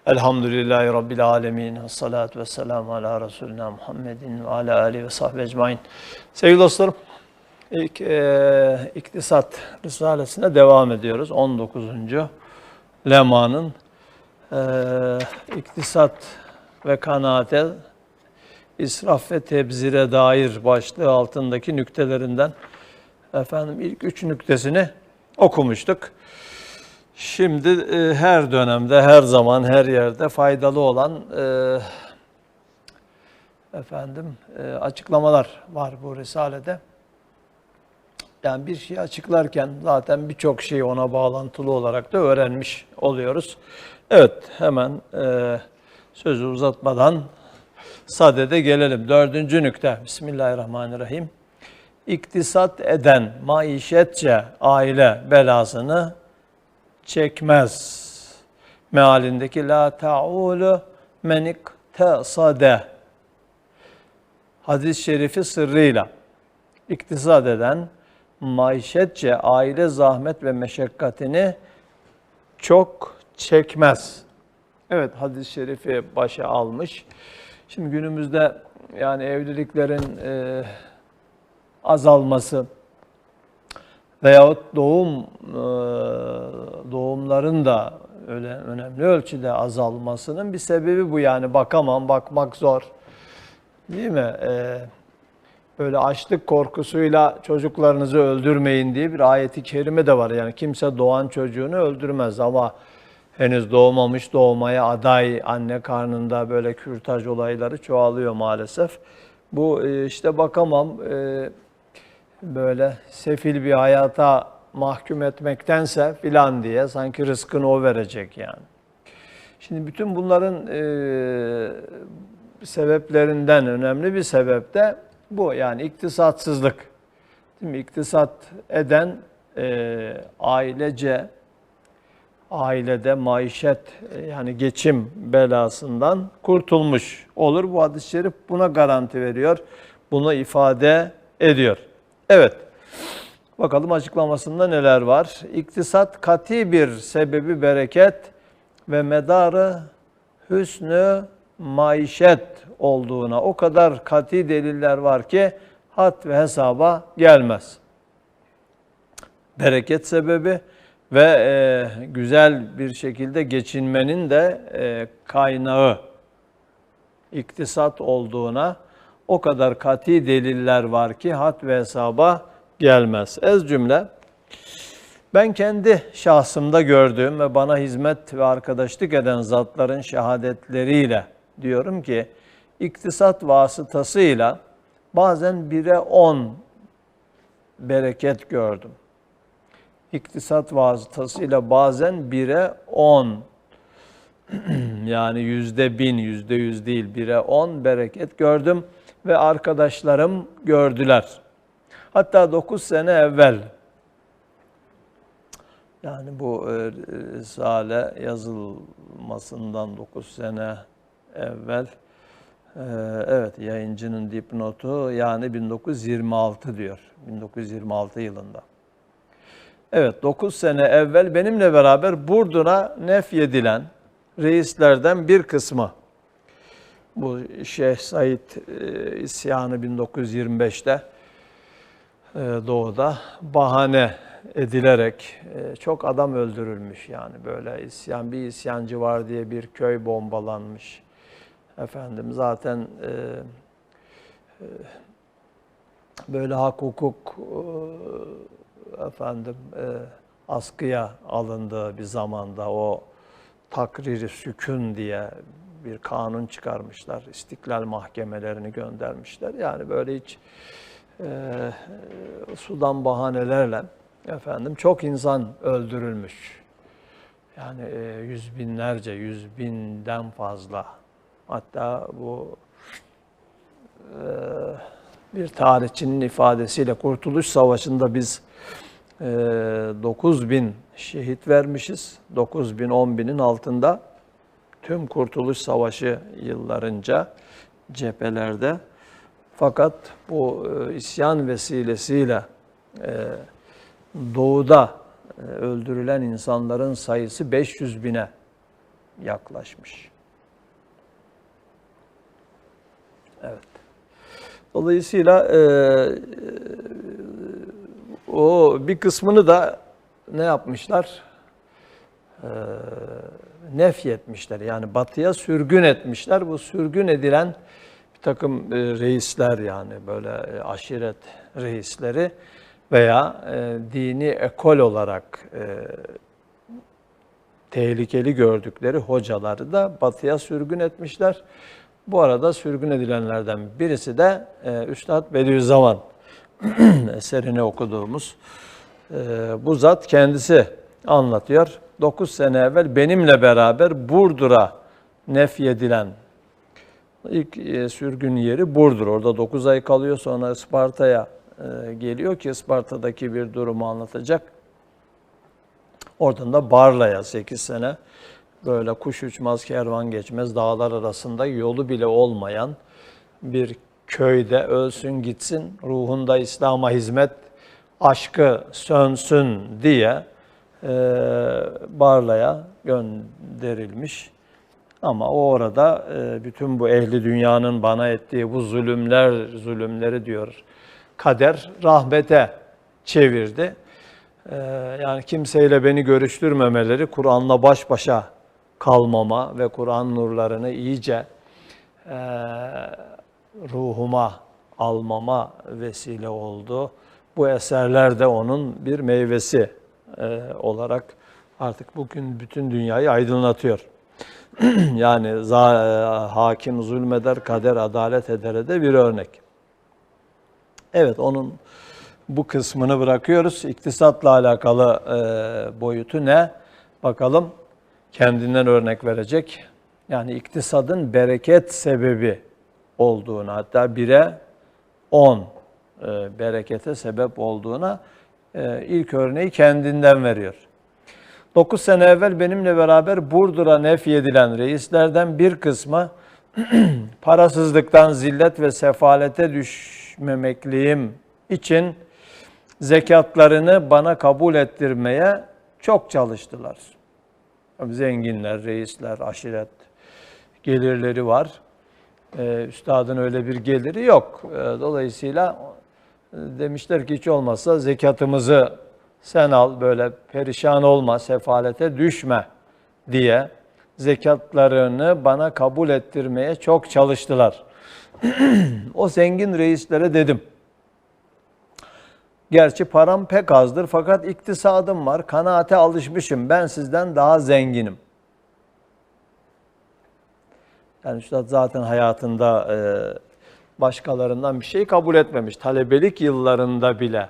Elhamdülillahi Rabbil alemin. Salatu vesselamu ala Resulina Muhammedin ve ala alihi ve sahbihi ecmain. Sevgili dostlarım, İktisat Risalesine devam ediyoruz. 19. lemanın İktisat ve kanaate, israf ve tebzire dair başlığı altındaki nüktelerinden ilk 3 nüktesini okumuştuk. Şimdi her dönemde, her zaman, her yerde faydalı olan açıklamalar var bu Risale'de. Yani bir şeyi açıklarken zaten birçok şeyi ona bağlantılı olarak da öğrenmiş oluyoruz. Evet, hemen sözü uzatmadan sadede gelelim. 4. nükte. Bismillahirrahmanirrahim. İktisat eden maişetçe aile belasını çekmez. Mealindeki la ta'ulu men iktasade hadis-i şerifi sırrıyla iktisat eden maişetçe aile zahmet ve meşakkatini çok çekmez. Evet, hadis-i şerifi başa almış. Şimdi günümüzde yani evliliklerin azalması veyahut doğumların da öyle önemli ölçüde azalmasının bir sebebi bu. Yani bakmak zor. Değil mi? Böyle açlık korkusuyla çocuklarınızı öldürmeyin diye bir ayeti kerime de var. Yani kimse doğan çocuğunu öldürmez ama henüz doğmamış, doğmaya aday anne karnında böyle kürtaj olayları çoğalıyor maalesef. Bu işte böyle sefil bir hayata mahkum etmektense filan diye sanki rızkını o verecek yani. Şimdi bütün bunların sebeplerinden önemli bir sebep de bu. Yani iktisatsızlık. Değil mi? İktisat eden ailede maişet yani geçim belasından kurtulmuş olur. Bu hadis-i şerif buna garanti veriyor. Bunu ifade ediyor. Evet. Bakalım açıklamasında neler var? İktisat kati bir sebebi bereket ve medarı hüsnü maişet olduğuna o kadar kati deliller var ki had ve hesaba gelmez. Bereket sebebi ve güzel bir şekilde geçinmenin de kaynağı iktisat olduğuna o kadar kati deliller var ki had ve hesaba gelmez. Ez cümle, ben kendi şahsımda gördüğüm ve bana hizmet ve arkadaşlık eden zatların şehadetleriyle diyorum ki, iktisat vasıtasıyla bazen 1'e 10 bereket gördüm. İktisat vasıtasıyla bazen 1'e 10 yani %1000, %100 değil 1'e 10 bereket gördüm ve arkadaşlarım gördüler. Hatta 9 sene evvel, yani bu Risale yazılmasından 9 sene evvel, evet yayıncının dipnotu yani 1926 diyor, 1926 yılında. Evet, 9 sene evvel benimle beraber Burdun'a nefyedilen reislerden bir kısmı, bu Şeyh Said isyanı 1925'te Doğu'da bahane edilerek çok adam öldürülmüş. Yani böyle bir isyancı var diye bir köy bombalanmış. Zaten böyle hak hukuk askıya alındığı bir zamanda o takrir-i sükun diye bir kanun çıkarmışlar. İstiklal mahkemelerini göndermişler. Yani böyle hiç sudan bahanelerle çok insan öldürülmüş. Yani yüz binden fazla. Hatta bu bir tarihçinin ifadesiyle Kurtuluş Savaşı'nda biz 9.000 şehit vermişiz. 9.000, 10.000'in altında tüm Kurtuluş Savaşı yıllarınca cephelerde. Fakat bu isyan vesilesiyle Doğu'da öldürülen insanların sayısı 500.000'e yaklaşmış. Evet. Dolayısıyla o bir kısmını da ne yapmışlar? Nefyetmişler. Yani batıya sürgün etmişler. Bu sürgün edilen bir takım reisler, yani böyle aşiret reisleri veya dini ekol olarak tehlikeli gördükleri hocaları da batıya sürgün etmişler. Bu arada sürgün edilenlerden birisi de Üstad Bediüzzaman eserini okuduğumuz bu zat kendisi anlatıyor. 9 sene evvel benimle beraber Burdur'a nefyedilen ilk sürgün yeri Burdur. Orada 9 ay kalıyor, sonra Isparta'ya geliyor ki Isparta'daki bir durumu anlatacak. Oradan da Barla'ya 8 sene, böyle kuş uçmaz kervan geçmez dağlar arasında yolu bile olmayan bir köyde ölsün gitsin, ruhunda İslam'a hizmet aşkı sönsün diye Barla'ya gönderilmiş. Ama o orada bütün bu ehli dünyanın bana ettiği bu zulümleri diyor kader rahmete çevirdi. Yani kimseyle beni görüştürmemeleri, Kur'an'la baş başa kalmama ve Kur'an nurlarını iyice ruhuma almama vesile oldu. Bu eserler de onun bir meyvesi olarak artık bugün bütün dünyayı aydınlatıyor. Yani hakim zulmeder, kader adalet edere de bir örnek. Evet, onun bu kısmını bırakıyoruz. İktisatla alakalı boyutu ne? Bakalım, kendinden örnek verecek. Yani iktisadın bereket sebebi olduğunu, hatta 1'e 10 berekete sebep olduğuna ilk örneği kendinden veriyor. 9 sene evvel benimle beraber Burdur'a nefyedilen reislerden bir kısmı parasızlıktan, zillet ve sefalete düşmemekliğim için zekatlarını bana kabul ettirmeye çok çalıştılar. Zenginler, reisler, aşiret gelirleri var. Üstadın öyle bir geliri yok. Dolayısıyla demişler ki hiç olmazsa zekatımızı sen al, böyle perişan olma, sefalete düşme diye zekatlarını bana kabul ettirmeye çok çalıştılar. O zengin reislere dedim, gerçi param pek azdır fakat iktisadım var, kanaate alışmışım, ben sizden daha zenginim. Yani Üstad zaten hayatında başkalarından bir şey kabul etmemiş. Talebelik yıllarında bile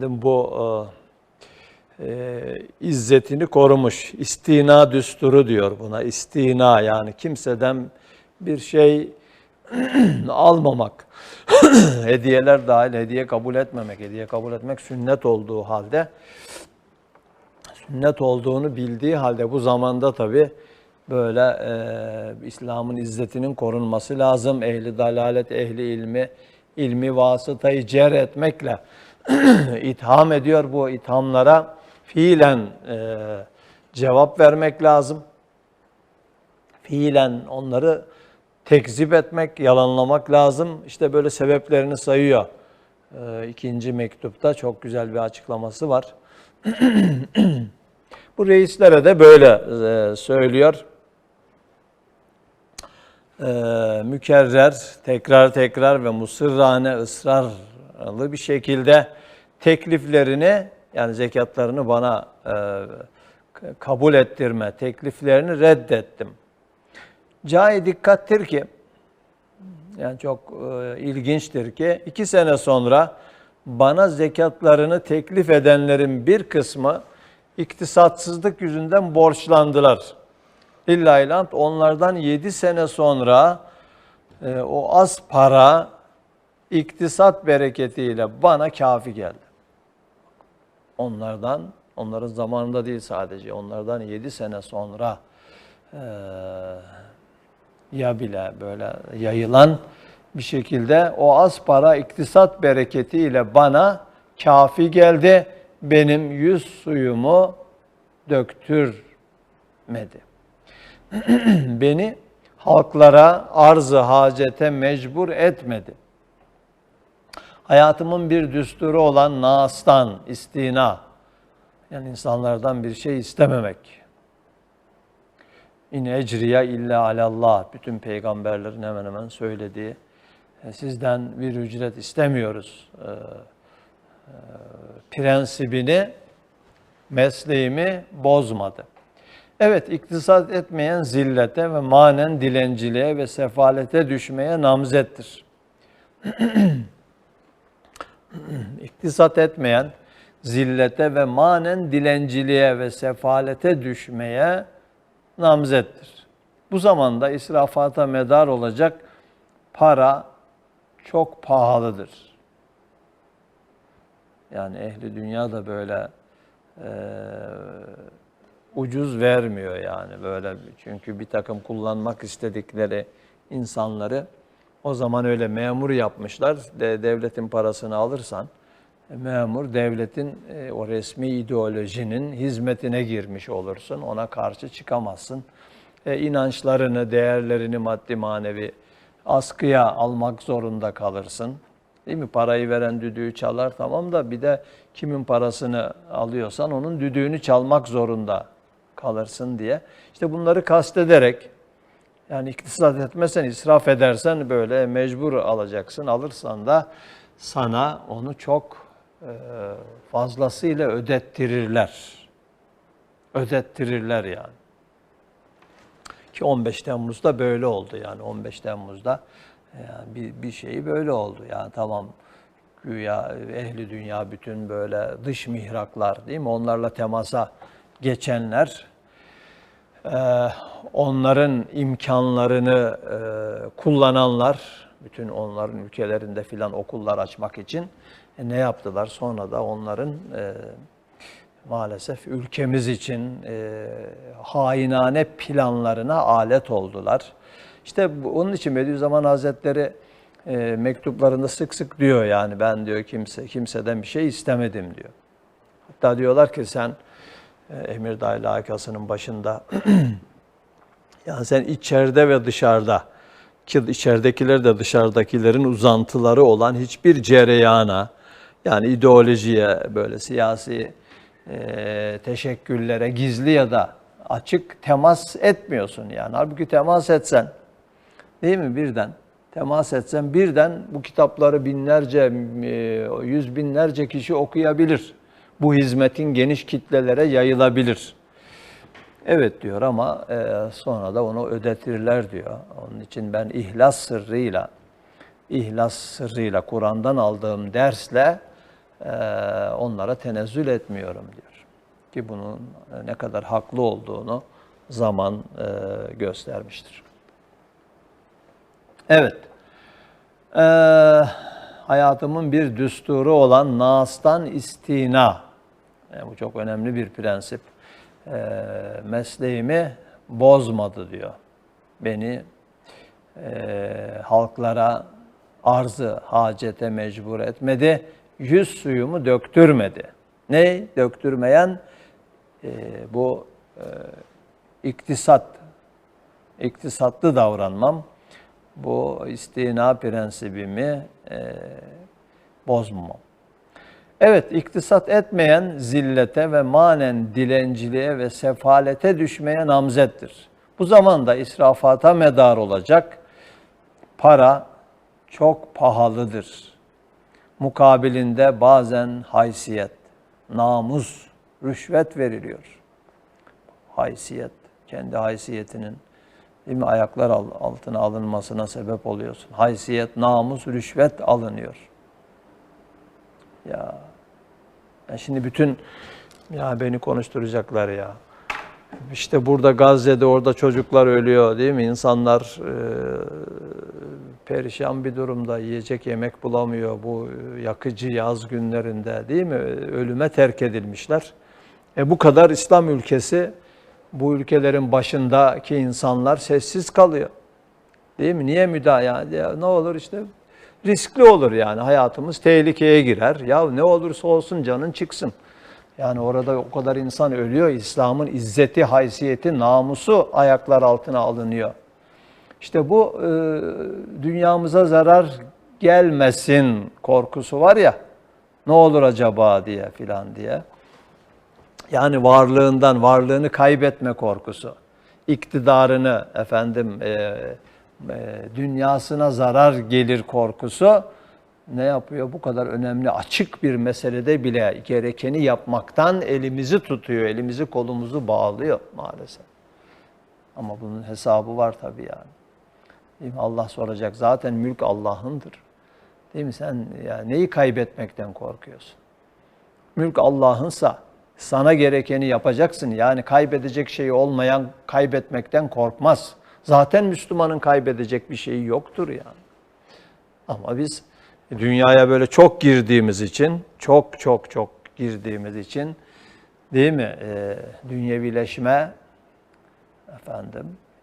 bu izzetini korumuş. İstina düsturu diyor buna. İstina, yani kimseden bir şey almamak. Hediyeler dahil hediye kabul etmemek. Hediye kabul etmek sünnet olduğu halde, sünnet olduğunu bildiği halde bu zamanda tabii böyle İslam'ın izzetinin korunması lazım. Ehli dalalet, ehli ilmi vasıtayı cer etmekle itham ediyor. Bu ithamlara fiilen cevap vermek lazım. Fiilen onları tekzip etmek, yalanlamak lazım. İşte böyle sebeplerini sayıyor. İkinci mektupta çok güzel bir açıklaması var. Bu reislere de böyle söylüyor. Mükerrer, tekrar ve musırrane, ısrarlı bir şekilde tekliflerini, yani zekatlarını bana kabul ettirme tekliflerini reddettim. Cai dikkattir ki, yani çok ilginçtir ki 2 sene sonra bana zekatlarını teklif edenlerin bir kısmı iktisatsızlık yüzünden borçlandılar. Lillahilhamd, onlardan 7 sene sonra o az para iktisat bereketiyle bana kafi geldi. Onların zamanında değil sadece, onlardan 7 sene sonra ya bile böyle yayılan bir şekilde o az para iktisat bereketiyle bana kafi geldi. Benim yüz suyumu döktürmedi. Beni halklara arz-ı hacete mecbur etmedi. Hayatımın bir düsturu olan naastan, istina, yani insanlardan bir şey istememek. İn ecriye illa alallah, bütün peygamberlerin hemen hemen söylediği, sizden bir ücret istemiyoruz prensibini, mesleğimi bozmadı. Evet, iktisat etmeyen zillete ve manen dilenciliğe ve sefalete düşmeye namzettir. İktisat etmeyen zillete ve manen dilenciliğe ve sefalete düşmeye namzettir. Bu zamanda israfata medar olacak para çok pahalıdır. Yani ehli dünya da böyle ucuz vermiyor yani böyle, çünkü bir takım kullanmak istedikleri insanları o zaman öyle memur yapmışlar. Devletin parasını alırsan memur devletin o resmi ideolojinin hizmetine girmiş olursun. Ona karşı çıkamazsın. İnançlarını, değerlerini maddi manevi askıya almak zorunda kalırsın. Değil mi? Parayı veren düdüğü çalar, tamam da bir de kimin parasını alıyorsan onun düdüğünü çalmak zorunda kalırsın diye. İşte bunları kastederek, yani iktisat etmezsen, israf edersen böyle mecbur alacaksın. Alırsan da sana onu çok fazlasıyla ödettirirler. Ödettirirler yani. Ki 15 Temmuz'da böyle oldu yani. 15 Temmuz'da yani bir şeyi böyle oldu. Yani tamam, güya ehli dünya bütün böyle dış mihraklar, değil mi? Onlarla temasa geçenler, onların imkanlarını kullananlar, bütün onların ülkelerinde filan okullar açmak için ne yaptılar? Sonra da onların maalesef ülkemiz için hainane planlarına alet oldular. İşte onun için Bediüzzaman Hazretleri mektuplarında sık sık diyor, yani ben diyor kimseden bir şey istemedim diyor. Hatta diyorlar ki sen Emirdağ Lakası'nın başında yani sen içeride ve dışarıda, ki içeridekiler de dışarıdakilerin uzantıları olan hiçbir cereyana, yani ideolojiye, böyle siyasi teşekküllere gizli ya da açık temas etmiyorsun yani. Halbuki temas etsen, değil mi, birden temas etsen birden bu kitapları binlerce, yüz binlerce kişi okuyabilir. Bu hizmetin geniş kitlelere yayılabilir. Evet diyor ama sonra da onu ödetirler diyor. Onun için ben ihlas sırrıyla Kur'an'dan aldığım dersle onlara tenezzül etmiyorum diyor. Ki bunun ne kadar haklı olduğunu zaman göstermiştir. Evet. Hayatımın bir düsturu olan naastan istina. Yani bu çok önemli bir prensip. Mesleğimi bozmadı diyor. Beni halklara arz-ı hacete mecbur etmedi. Yüz suyumu döktürmedi. Ne? Döktürmeyen bu iktisatlı davranmam, bu istina prensibimi bozmamam. Evet, iktisat etmeyen zillete ve manen dilenciliğe ve sefalete düşmeye namzettir. Bu zamanda israfata medar olacak para çok pahalıdır. Mukabilinde bazen haysiyet, namus, rüşvet veriliyor. Haysiyet, kendi haysiyetinin, değil mi, ayaklar altına alınmasına sebep oluyorsun. Haysiyet, namus, rüşvet alınıyor. Ya şimdi bütün, ya beni konuşturacaklar ya. İşte burada Gazze'de, orada çocuklar ölüyor, değil mi? İnsanlar perişan bir durumda, yiyecek yemek bulamıyor bu yakıcı yaz günlerinde, değil mi? Ölüme terk edilmişler. Bu kadar İslam ülkesi, bu ülkelerin başındaki insanlar sessiz kalıyor. Değil mi? Niye müdahale? Ya ne olur işte riskli olur yani, hayatımız tehlikeye girer. Ya ne olursa olsun canın çıksın. Yani orada o kadar insan ölüyor. İslam'ın izzeti, haysiyeti, namusu ayaklar altına alınıyor. İşte bu dünyamıza zarar gelmesin korkusu var ya, ne olur acaba diye filan diye. Yani varlığını kaybetme korkusu, iktidarını dünyasına zarar gelir korkusu ne yapıyor? Bu kadar önemli açık bir meselede bile gerekeni yapmaktan elimizi tutuyor, elimizi kolumuzu bağlıyor maalesef. Ama bunun hesabı var tabii yani. Değil mi? Allah soracak. Zaten mülk Allah'ındır. Değil mi? Sen ya neyi kaybetmekten korkuyorsun? Mülk Allah'ınsa sana gerekeni yapacaksın. Yani kaybedecek şeyi olmayan kaybetmekten korkmaz. Zaten Müslümanın kaybedecek bir şeyi yoktur yani. Ama biz dünyaya böyle çok girdiğimiz için, çok girdiğimiz için, değil mi? Dünyevileşme,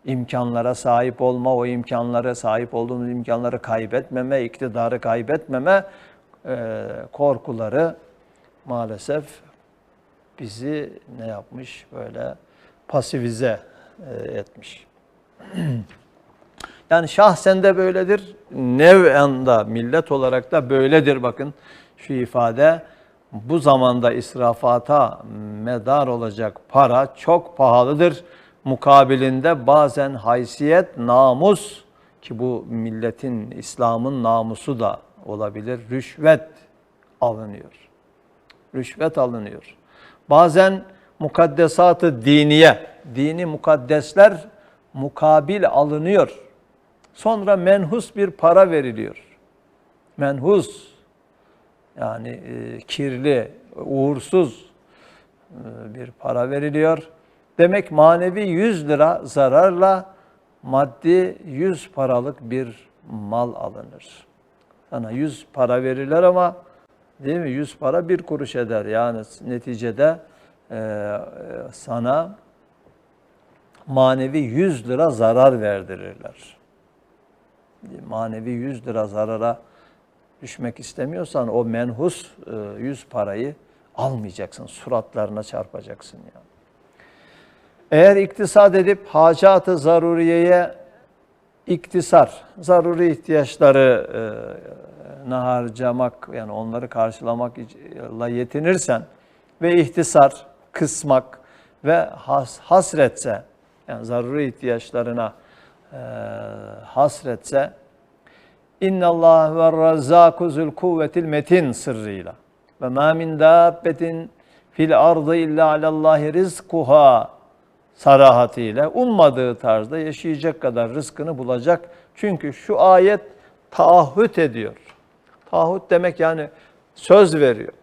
imkanlara sahip olma, o imkanlara sahip olduğumuz imkanları kaybetmeme, iktidarı kaybetmeme korkuları maalesef bizi ne yapmış? Böyle pasifize etmiş. Yani şahsen de böyledir, nev'en da millet olarak da böyledir. Bakın şu ifade, bu zamanda israfata medar olacak para çok pahalıdır. Mukabilinde bazen haysiyet, namus, ki bu milletin, İslam'ın namusu da olabilir, rüşvet alınıyor. Rüşvet alınıyor. Bazen mukaddesat-ı diniye, dini mukaddesler mukabil alınıyor. Sonra menhus bir para veriliyor. Menhus, yani kirli, uğursuz bir para veriliyor. Demek manevi 100 lira zararla maddi 100 paralık bir mal alınır. Sana 100 para verirler ama, değil mi? 100 para 1 kuruş eder. Yani neticede sana manevi 100 lira zarar verdirirler. Manevi 100 lira zarara düşmek istemiyorsan o menhus 100 parayı almayacaksın. Suratlarına çarpacaksın yani. Eğer iktisat edip hacat-ı zaruriyeye zaruri ihtiyaçlarını harcamak, yani onları karşılamakla yetinirsen ve ihtisar, kısmak ve hasretse, yani zaruri ihtiyaçlarına hasretse, İnnallâhe ve razzâku zul kuvvetil metin sırrıyla ve mâ min dâbbetin fil ardı illa alallâhi rizkuhâ sarahatıyla ummadığı tarzda yaşayacak kadar rızkını bulacak. Çünkü şu ayet taahhüt ediyor. Taahhüt demek yani söz veriyor.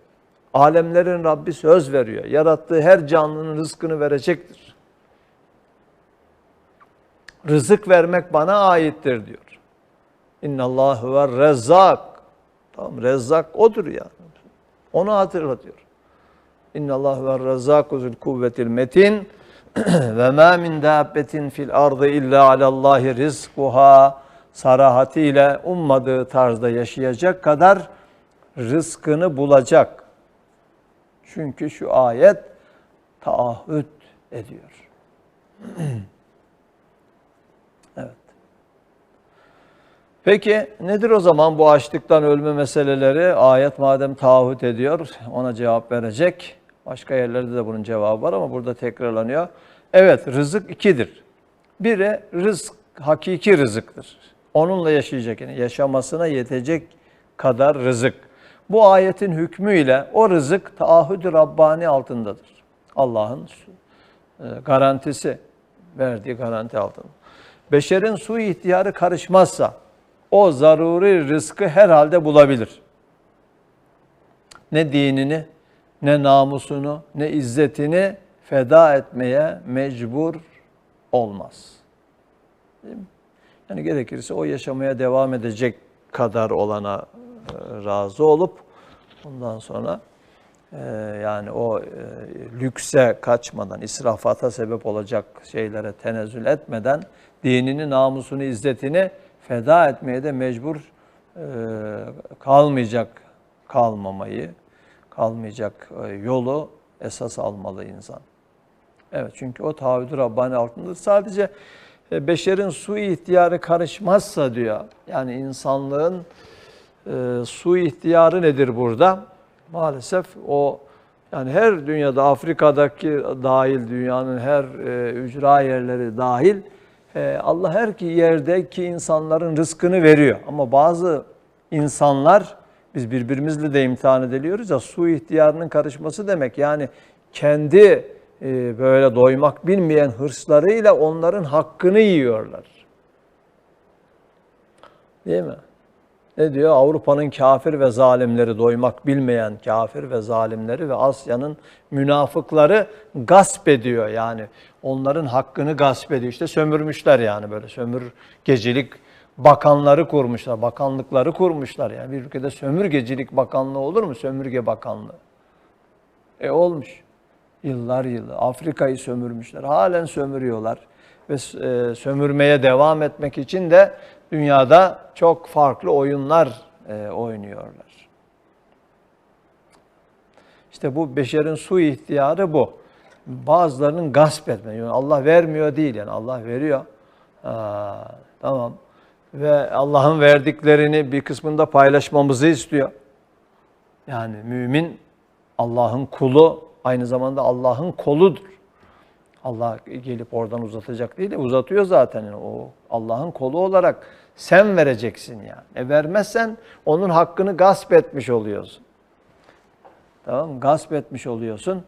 Alemlerin Rabbi söz veriyor. Yarattığı her canlının rızkını verecektir. Rızık vermek bana aittir diyor. İnnallâhu ve rezzak. Tamam, rezzak odur ya. Onu hatırlatıyor. İnnallâhu ve rezzâku zul kuvvetil metin ve mâ min dâbbetin fil ardı illa alallâhi rizkuhâ sarahatiyle ummadığı tarzda yaşayacak kadar rızkını bulacak. Çünkü şu ayet taahhüt ediyor. Evet. Peki nedir o zaman bu açlıktan ölme meseleleri? Ayet madem taahhüt ediyor, ona cevap verecek. Başka yerlerde de bunun cevabı var ama burada tekrarlanıyor. Evet, rızık ikidir. Biri rızk, hakiki rızıktır. Onunla yaşayacak, yani yaşamasına yetecek kadar rızık. Bu ayetin hükmüyle o rızık taahhüd-i Rabbani altındadır. Allah'ın garantisi, verdiği garanti altında. Beşerin su ihtiyarı karışmazsa o zaruri rızkı herhalde bulabilir. Ne dinini, ne namusunu, ne izzetini feda etmeye mecbur olmaz. Değil mi? Yani gerekirse o yaşamaya devam edecek kadar olana razı olup ondan sonra yani o lükse kaçmadan, israfata sebep olacak şeylere tenezzül etmeden dinini, namusunu, izzetini feda etmeye de mecbur kalmayacak yolu esas almalı insan. Evet, çünkü o taahhüdü Rabbani altındadır. Sadece beşerin sui ihtiyarı karışmazsa diyor. Yani insanlığın sui ihtiyarı nedir burada? Maalesef o, yani her dünyada, Afrika'daki dahil, dünyanın her ücra yerleri dahil, Allah her ki yerdeki insanların rızkını veriyor. Ama bazı insanlar, biz birbirimizle de imtihan ediliyoruz ya, sui ihtiyarının karışması demek. Yani kendi böyle doymak bilmeyen hırslarıyla onların hakkını yiyorlar. Değil mi? Ne diyor? Avrupa'nın kafir ve zalimleri, doymak bilmeyen kafir ve zalimleri ve Asya'nın münafıkları gasp ediyor. Yani onların hakkını gasp ediyor. İşte sömürmüşler, yani böyle sömürgecilik bakanları kurmuşlar, bakanlıkları kurmuşlar. Yani bir ülkede sömürgecilik bakanlığı olur mu? Sömürge bakanlığı. Olmuş. Yıllar yılı. Afrika'yı sömürmüşler. Halen sömürüyorlar. Ve sömürmeye devam etmek için de dünyada çok farklı oyunlar oynuyorlar. İşte bu beşerin sui ihtiyarı bu. Bazılarının gasp etme. Yani Allah vermiyor değil, yani Allah veriyor. Tamam. Ve Allah'ın verdiklerini bir kısmında paylaşmamızı istiyor. Yani mümin Allah'ın kulu, aynı zamanda Allah'ın koludur. Allah gelip oradan uzatacak değil de uzatıyor zaten. Yani o Allah'ın kolu olarak sen vereceksin yani. Vermezsen onun hakkını gasp etmiş oluyorsun. Tamam mı? Gasp etmiş oluyorsun.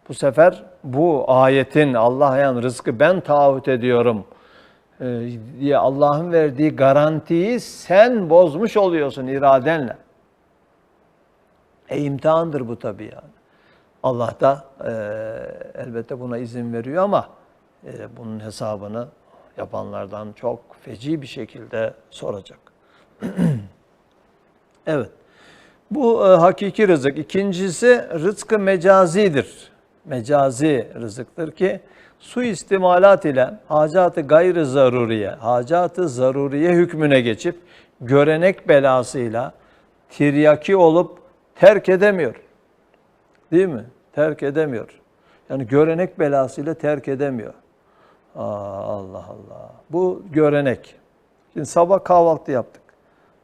Bu sefer bu ayetin, Allah'a yani rızkı ben taahhüt ediyorum diye Allah'ın verdiği garantiyi sen bozmuş oluyorsun iradenle. İmtihandır bu tabii yani. Allah da elbette buna izin veriyor ama bunun hesabını yapanlardan çok feci bir şekilde soracak. Evet. Bu hakiki rızık. İkincisi rızkı mecazidir. Mecazi rızıktır ki suistimalat ile hacat-ı gayr-ı zaruriye, hacat-ı zaruriye hükmüne geçip görenek belasıyla tiryaki olup terk edemiyor. Değil mi? Terk edemiyor. Yani görenek belasıyla terk edemiyor. Allah Allah. Bu görenek. Şimdi sabah kahvaltı yaptık.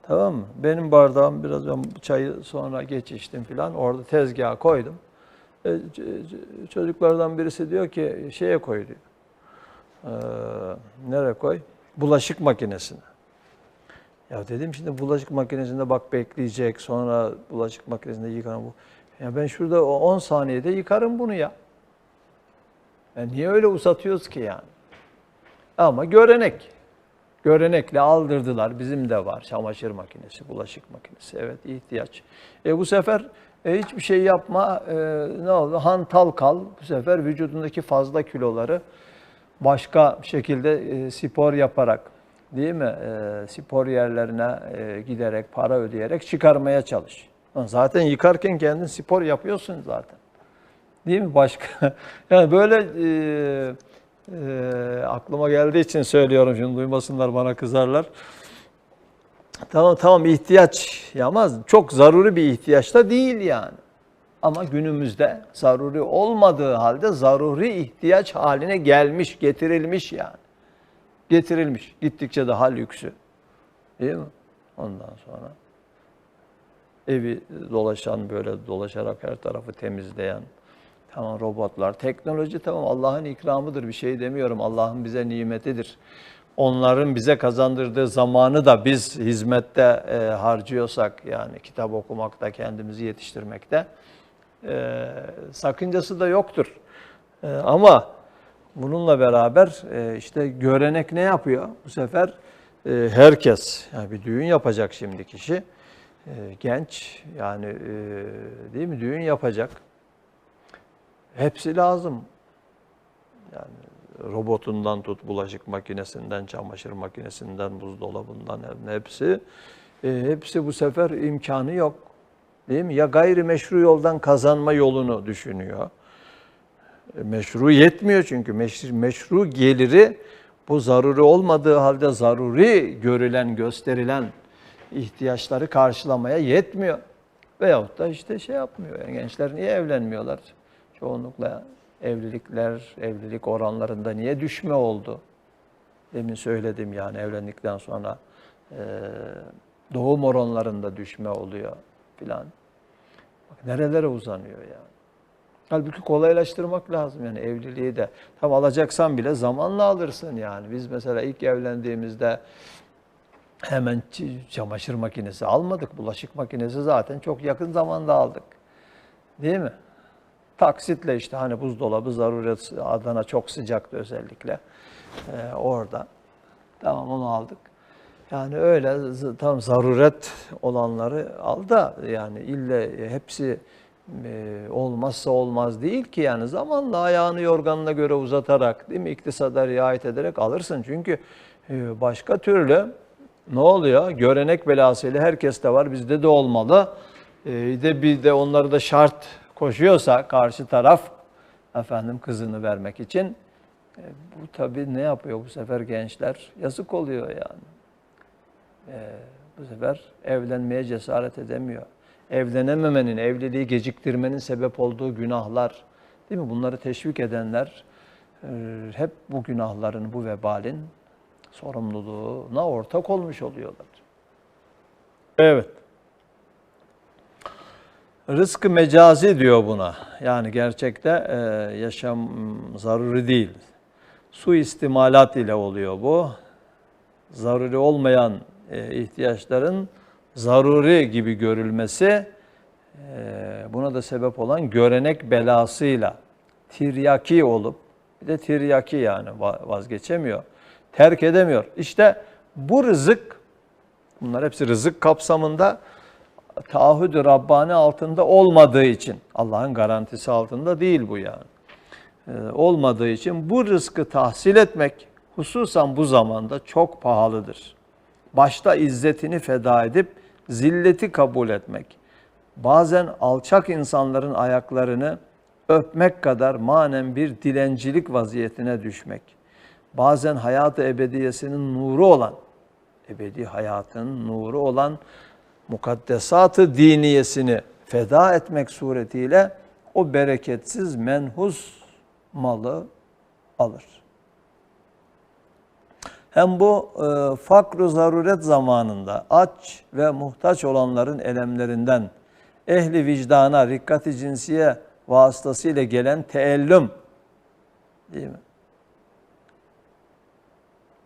Tamam mı? Benim bardağım biraz, ben çayı sonra geç içtim filan. Orada tezgaha koydum. Çocuklardan birisi diyor ki şeye koy diyor. Nereye koy? Bulaşık makinesine. Ya dedim şimdi bulaşık makinesinde bak bekleyecek, sonra bulaşık makinesinde yıkanır bu. Ya ben şurada 10 saniyede yıkarım bunu ya. Yani niye öyle uzatıyoruz ki yani? Ama görenek. Görenekle aldırdılar. Bizim de var çamaşır makinesi, bulaşık makinesi. Evet, ihtiyaç. Bu sefer hiçbir şey yapma, ne oldu? Hantal kal. Bu sefer vücudundaki fazla kiloları başka şekilde spor yaparak, değil mi? Spor yerlerine giderek, para ödeyerek çıkarmaya çalış. Zaten yıkarken kendin spor yapıyorsun zaten. Değil mi? Başka. Yani böyle aklıma geldiği için söylüyorum, şimdi duymasınlar, bana kızarlar. Tamam ihtiyaç ama çok zaruri bir ihtiyaç da değil yani. Ama günümüzde zaruri olmadığı halde zaruri ihtiyaç haline gelmiş, getirilmiş yani. Getirilmiş. Gittikçe daha lüksü. Değil mi? Ondan sonra evi dolaşan, böyle dolaşarak her tarafı temizleyen, tamam robotlar, teknoloji tamam Allah'ın ikramıdır, bir şey demiyorum. Allah'ın bize nimetidir. Onların bize kazandırdığı zamanı da biz hizmette harcıyorsak, yani kitap okumakta, kendimizi yetiştirmekte sakıncası da yoktur. Ama bununla beraber işte görenek ne yapıyor? Bu sefer herkes, yani bir düğün yapacak şimdi kişi, genç yani değil mi, düğün yapacak. Hepsi lazım. Yani robotundan tut, bulaşık makinesinden, çamaşır makinesinden, buzdolabından, hepsi bu sefer imkanı yok. Değil mi? Ya gayrimeşru yoldan kazanma yolunu düşünüyor. Meşru yetmiyor çünkü meşru geliri bu zaruri olmadığı halde zaruri görülen, gösterilen ihtiyaçları karşılamaya yetmiyor. Veyahut da işte şey yapmıyor. Yani gençler niye evlenmiyorlar? çoğunlukla evlilik oranlarında niye düşme oldu? Demin söyledim yani evlendikten sonra doğum oranlarında düşme oluyor filan. Bak nerelere uzanıyor yani. Halbuki kolaylaştırmak lazım yani evliliği de. Tam alacaksan bile zamanla alırsın yani. Biz mesela ilk evlendiğimizde hemen çamaşır makinesi almadık. Bulaşık makinesi zaten çok yakın zamanda aldık. Değil mi? Taksitle işte hani buzdolabı zaruret, Adana çok sıcaktı özellikle orada. Tamam onu aldık. Yani öyle tam zaruret olanları al da yani ille hepsi olmazsa olmaz değil ki yani zamanla ayağını yorganına göre uzatarak değil mi iktisada riayet ederek alırsın. Çünkü başka türlü ne oluyor? Görenek belasıyla herkeste var bizde de olmalı. Bir de onları da şart koşuyorsa karşı taraf efendim kızını vermek için bu tabii ne yapıyor bu sefer gençler? Yazık oluyor yani. Bu sefer evlenmeye cesaret edemiyor. Evlenememenin, evliliği geciktirmenin sebep olduğu günahlar, değil mi? Bunları teşvik edenler hep bu günahların, bu vebalin sorumluluğuna ortak olmuş oluyorlar. Evet. Rızkı mecazi diyor buna. Yani gerçekte yaşam zaruri değil. Suistimalat ile oluyor bu. Zaruri olmayan ihtiyaçların zaruri gibi görülmesi buna da sebep olan görenek belasıyla tiryaki olup bir de tiryaki yani vazgeçemiyor, terk edemiyor. İşte bu rızık, bunlar hepsi rızık kapsamında taahhüd-ü Rabbani altında olmadığı için, Allah'ın garantisi altında değil bu yani. Olmadığı için bu rızkı tahsil etmek hususan bu zamanda çok pahalıdır. Başta izzetini feda edip zilleti kabul etmek, bazen alçak insanların ayaklarını öpmek kadar manen bir dilencilik vaziyetine düşmek, bazen hayat-ı ebediyesinin nuru olan, ebedi hayatın nuru olan mukaddesat-ı diniyesini feda etmek suretiyle o bereketsiz menhus malı alır. Hem bu fakr-ı zaruret zamanında aç ve muhtaç olanların elemlerinden ehli vicdana, rikkat-i cinsiye vasıtasıyla gelen teellüm, değil mi?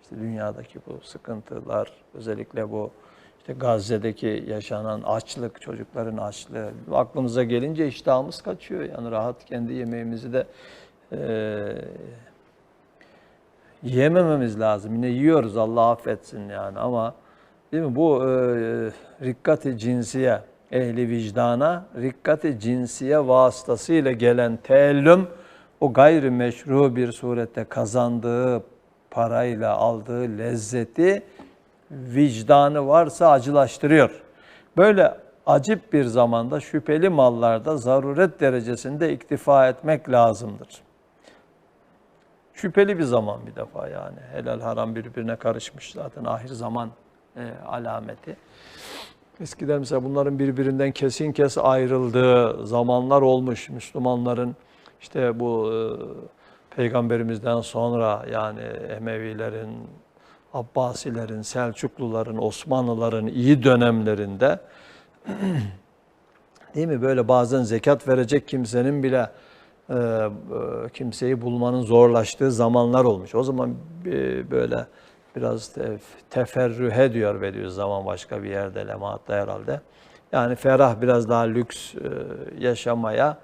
İşte dünyadaki bu sıkıntılar, özellikle bu işte Gazze'deki yaşanan açlık, çocukların açlığı, aklımıza gelince iştahımız kaçıyor. Yani rahat kendi yemeğimizi de yiyemememiz lazım. Yine yiyoruz Allah affetsin yani ama değil mi bu rikkat-i cinsiye, ehli vicdana, rikkat-i cinsiye vasıtasıyla gelen teellüm o gayri meşru bir surette kazandığı parayla aldığı lezzeti vicdanı varsa acılaştırıyor. Böyle acip bir zamanda şüpheli mallarda zaruret derecesinde iktifa etmek lazımdır. Şüpheli bir zaman bir defa yani. Helal haram birbirine karışmış zaten ahir zaman alameti. Eskiden mesela bunların birbirinden kesin kes ayrıldığı zamanlar olmuş. Müslümanların işte bu Peygamberimizden sonra yani Emevilerin, Abbasilerin, Selçukluların, Osmanlıların iyi dönemlerinde değil mi böyle bazen zekat verecek kimsenin bile kimseyi bulmanın zorlaştığı zamanlar olmuş. O zaman böyle biraz teferrühe diyor Bediüzzaman başka bir yerde Lemaat'ta herhalde. Yani ferah biraz daha lüks yaşamaya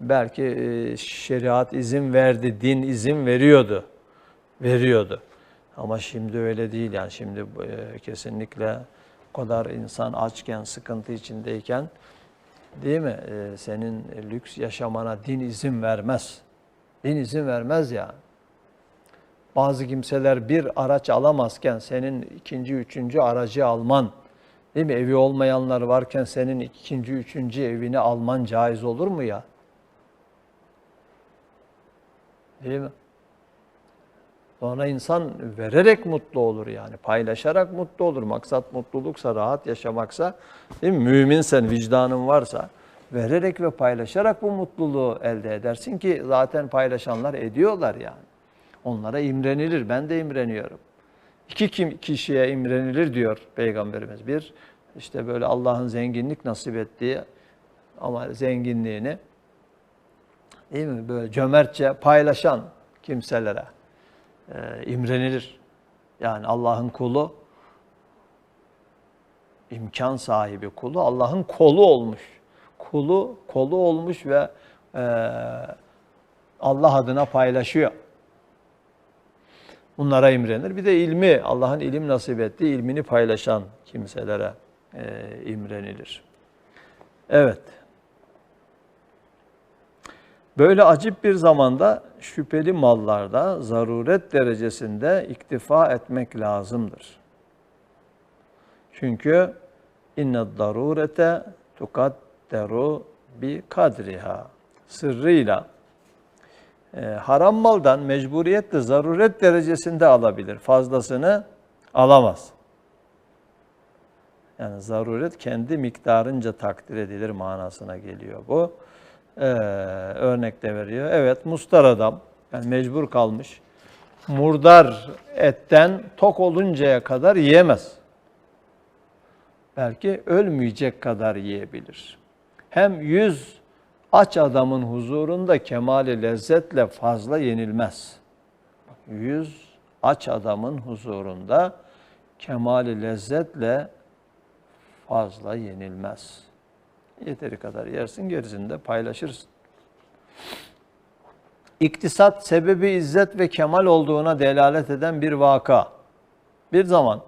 belki şeriat izin verdi, din izin veriyordu. Ama şimdi öyle değil yani şimdi kesinlikle o kadar insan açken, sıkıntı içindeyken değil mi? Senin lüks yaşamana din izin vermez. Din izin vermez yani. Bazı kimseler bir araç alamazken senin ikinci, üçüncü aracı alman, değil mi? Evi olmayanlar varken senin ikinci, üçüncü evini alman caiz olur mu ya? Değil mi? Sonra insan vererek mutlu olur yani. Paylaşarak mutlu olur. Maksat mutluluksa, rahat yaşamaksa, değil mi? Müminsen, vicdanın varsa vererek ve paylaşarak bu mutluluğu elde edersin ki zaten paylaşanlar ediyorlar yani. Onlara imrenilir. Ben de imreniyorum. İki kişiye imrenilir diyor Peygamberimiz. Bir, işte böyle Allah'ın zenginlik nasip ettiği ama zenginliğini, değil mi, böyle cömertçe paylaşan kimselere imrenilir. Yani Allah'ın kulu, imkan sahibi kulu, Allah'ın kolu olmuş. Kolu olmuş ve Allah adına paylaşıyor. Bunlara imrenir. Bir de ilmi, Allah'ın ilim nasip ettiği ilmini paylaşan kimselere imrenilir. Evet. Böyle acip bir zamanda şüpheli mallarda zaruret derecesinde iktifa etmek lazımdır. Çünkü inne darurete tukadderu bi kadriha. Sırrıyla haram maldan mecburiyetle zaruret derecesinde alabilir. Fazlasını alamaz. Yani zaruret kendi miktarınca takdir edilir manasına geliyor bu. Örnek de veriyor. Evet, mustar adam, yani mecbur kalmış. Murdar etten tok oluncaya kadar yiyemez. Belki ölmeyecek kadar yiyebilir. Hem 100 aç adamın huzurunda kemali lezzetle fazla yenilmez. 100 aç adamın huzurunda kemali lezzetle fazla yenilmez. Yeteri kadar yersin, gerisini de paylaşırsın. İktisat sebebi izzet ve kemal olduğuna delalet eden bir vaka. Bir zaman,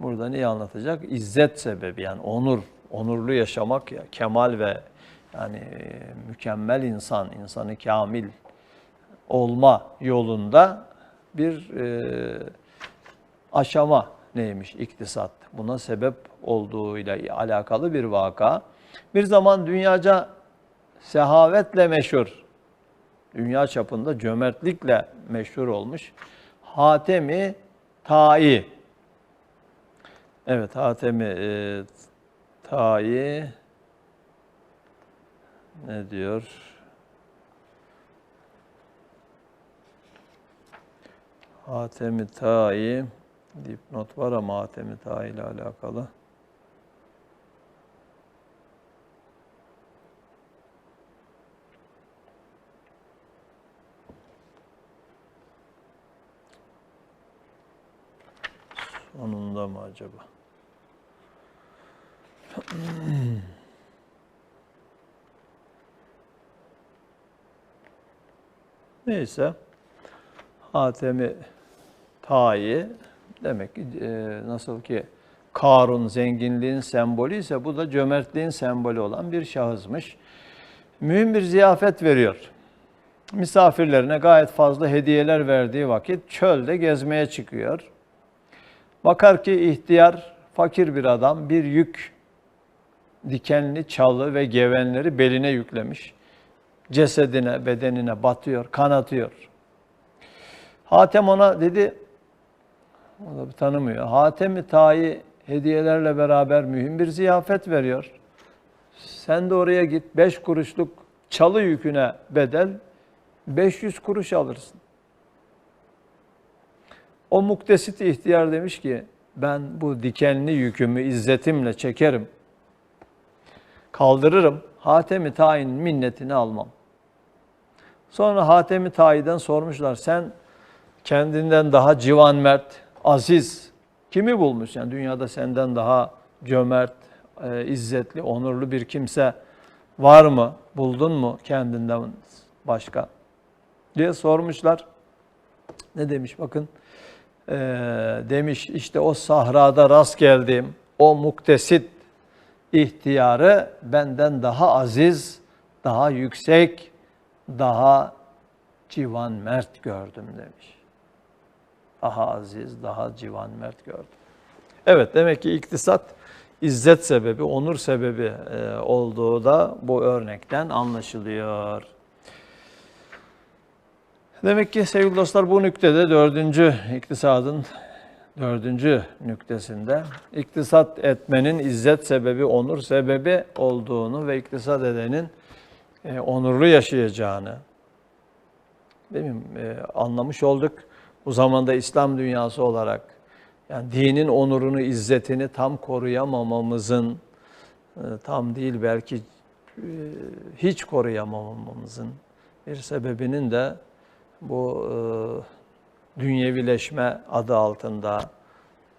burada neyi anlatacak? İzzet sebebi, yani onurlu yaşamak, ya kemal ve yani mükemmel insanı kamil olma yolunda bir aşama neymiş? İktisat. Buna sebep olduğuyla alakalı bir vaka. Bir zaman dünyaca sehavetle meşhur, dünya çapında cömertlikle meşhur olmuş Hatem-i Ta'i. Evet, Hatem-i Ta'i ne diyor? Hatem-i Ta'i dipnot var ama Hatem-i Ta'i ile alakalı. Sonunda mı acaba? Neyse. Hatem-i Ta'i demek ki nasıl ki Karun zenginliğin sembolü ise bu da cömertliğin sembolü olan bir şahısmış. Mühim bir ziyafet veriyor. Misafirlerine gayet fazla hediyeler verdiği vakit çölde gezmeye çıkıyor. Bakar ki ihtiyar, fakir bir adam bir yük, dikenli çalı ve gevenleri beline yüklemiş. Cesedine, bedenine batıyor, kanatıyor. Hatem ona dedi, o da tanımıyor. Hatem-i Ta'i hediyelerle beraber mühim bir ziyafet veriyor. Sen de oraya git, 5 kuruşluk çalı yüküne bedel 500 kuruş alırsın. O muktesit ihtiyar demiş ki, ben bu dikenli yükümü izzetimle çekerim, kaldırırım, Hatem-i Ta'i'nin minnetini almam. Sonra Hatem-i Ta'i'den sormuşlar, sen kendinden daha civanmert, aziz kimi bulmuş? Yani dünyada senden daha cömert, izzetli, onurlu bir kimse var mı? Buldun mu kendinden başka? Diye sormuşlar. Ne demiş bakın? Demiş işte o sahrada rast geldiğim o muktesit ihtiyarı benden daha aziz, daha yüksek, daha civanmert gördüm demiş. Daha aziz, daha civanmert gördüm. Evet, demek ki iktisat izzet sebebi, onur sebebi olduğu da bu örnekten anlaşılıyor. Demek ki sevgili dostlar bu nüktede 4. iktisadın Dördüncü nüktesinde iktisat etmenin izzet sebebi, onur sebebi olduğunu ve iktisat edenin onurlu yaşayacağını değil mi? Anlamış olduk. Bu zamanda İslam dünyası olarak yani dinin onurunu, izzetini tam koruyamamamızın, tam değil belki hiç koruyamamamızın bir sebebinin de bu dünyevileşme adı altında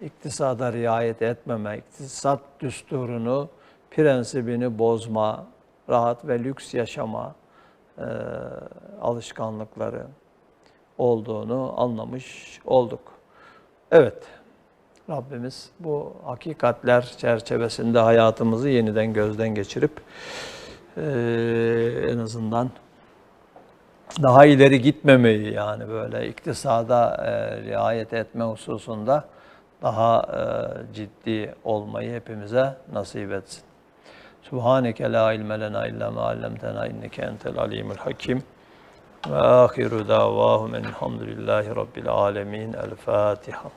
iktisada riayet etmeme, iktisat düsturunu, prensibini bozma, rahat ve lüks yaşama alışkanlıkları olduğunu anlamış olduk. Evet, Rabbimiz bu hakikatler çerçevesinde hayatımızı yeniden gözden geçirip en azından daha ileri gitmemeyi, yani böyle iktisada riayet etme hususunda daha ciddi olmayı hepimize nasip etsin. Subhaneke la ilme lena illa ma allamtena inneke entel alimul hakim. Ve ahiru davahum elhamdülillahi rabbil alemin. El Fatiha.